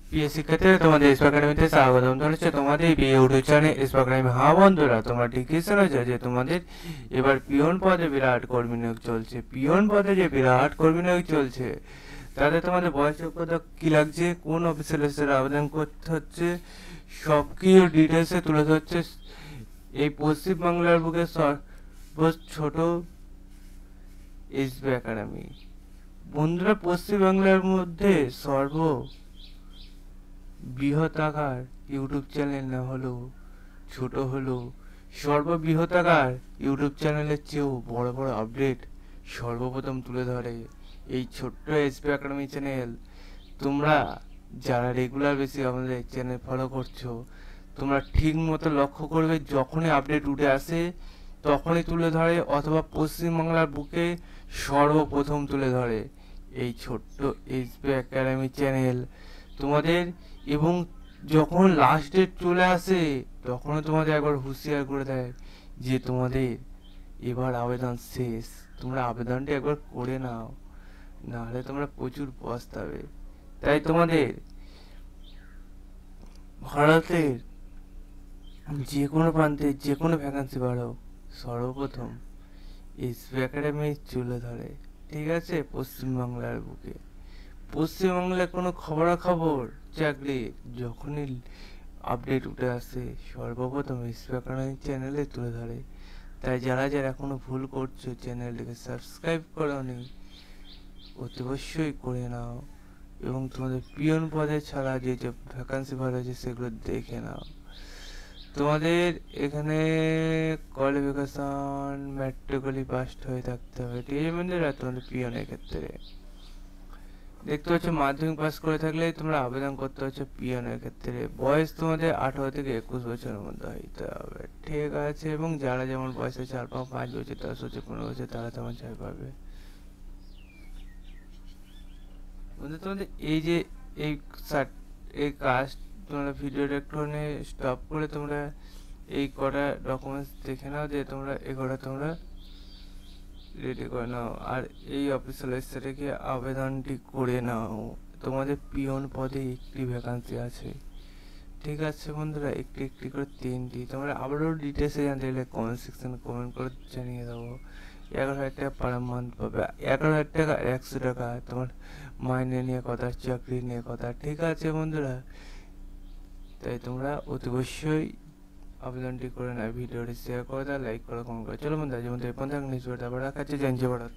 প্রিয় শিক্ষার্থীরা, তোমাদের এসপি একাডেমিতে স্বাগতম জানাচ্ছি। তোমাদের ইউটিউব চ্যানেল এসপি একাডেমি। হ্যাঁ বন্ধুরা, তোমরা ঠিকই শুনেছো যে তোমাদের এবার পিয়ন পদে বিরাট কর্মী নিয়োগ চলছে। পিয়ন পদে যে বিরাট কর্মী নিয়োগ চলছে, তাতে তোমাদের বয়স যোগ্যতা কি লাগছে, কোন অফিসিয়াল আবেদন করতে হচ্ছে, সব কিছু ডিটেলসে তুলে ধরছে এই পশ্চিমবাংলার বুকে ছোট এসবি একাডেমি। বন্ধুরা, পশ্চিমবাংলার মধ্যে বৃহতাকার ইউটিউব চ্যানেল না হলেও ছোট হলেও সর্ববৃহতাকার ইউটিউব চ্যানেলের চেয়েও বড় বড় আপডেট সর্বপ্রথম তুলে ধরে এই ছোট্ট এসপি একাডেমি চ্যানেল। তোমরা যারা রেগুলার বেশি আমাদের চ্যানেল ফলো করছো, তোমরা ঠিক মতো লক্ষ্য করবে, যখনই আপডেট উঠে আসে তখনই তুলে ধরে, অথবা পশ্চিমবাংলার বুকে সর্বপ্রথম তুলে ধরে এই ছোট্ট এসবি একাডেমি চ্যানেল তোমাদের। এবং যখন লাস্ট ডেট চলে আসে তখনও তোমাদের একবার হুঁশিয়ার করে দেয় যে তোমাদের এবার আবেদন শেষ, তোমরা আবেদনটা একবার করে নাও, নাহলে তোমরা প্রচুর পস্তাবে। তাই তোমাদের ভারতের যে কোনো প্রান্তে যে কোনো ভ্যাকান্সি বাড়াও, সর্বপ্রথম এসবি একাডেমি তুলে ধরে। ঠিক আছে, পশ্চিমবাংলার বুকে পশ্চিমবাংলায় কোনো খবরাখবর চাকরি যখনই আপডেট উঠে আসে সর্বপ্রথম এসপি একাডেমি চ্যানেলে তুলে ধরে। তাই যারা যারা এখনো ভুল করছো, চ্যানেলটিকে সাবস্ক্রাইব করোনি, অতি অবশ্যই করে নাও। এবং তোমাদের পিয়ন পদে ছাড়া যে যে ভ্যাকান্সি বার হয়েছে সেগুলো দেখে নাও। তোমাদের এখানে কোয়ালিফিকেশন ম্যাট্রিকুলি পাস্ট হয়ে থাকতে হবে, ঠিক আছে বন্ধুরা। তোমাদের পিয়নের ক্ষেত্রে দেখতে পাচ্ছ মাধ্যমিক পাস করে থাকলে তোমরা আবেদন করতে হচ্ছে পিয়নের ক্ষেত্রে। বয়স তোমাদের 18 থেকে 21 বছরের মধ্যে হইতে হবে, ঠিক আছে। এবং যারা যেমন বয়সে 4-5 বছর 10 বছর 15 বছর তারা তেমন চাই পাবে। তোমাদের এই যে এই এই কাজ তোমরা ভিডিওটা একটু স্টপ করে তোমরা এই কটা ডকুমেন্টস দেখে নাও, যে তোমরা এই কটা তোমরা রেডি করে নাও, আর এই অফিসিয়াল ওয়েবসাইটে গিয়ে আবেদনটি করে নাও। তোমাদের পিয়ন পদে একটি ভ্যাকান্সি আছে, ঠিক আছে বন্ধুরা। একটি একটি করে 3টি। তোমরা আবারও ডিটেলসে জানতে গেলে কমেন্ট সেকশনে কমেন্ট করে জানিয়ে দেবো। 11,000 টাকা পার মান্থ পাবে, 11,000 টাকা 100 টাকা তোমার মাইনে নিয়ে কথা, চাকরি নিয়ে কথা, ঠিক আছে বন্ধুরা। তাই তোমরা অতি অবশ্যই আবেদনটি করে না, ভিডিওটি শেয়ার করে দাও, লাইক করো, কমেন্ট করো। চলো বন্ধুরা, যেমন এই পর্যন্ত নিউজ আবার রাখা আছে। জয় ভারত।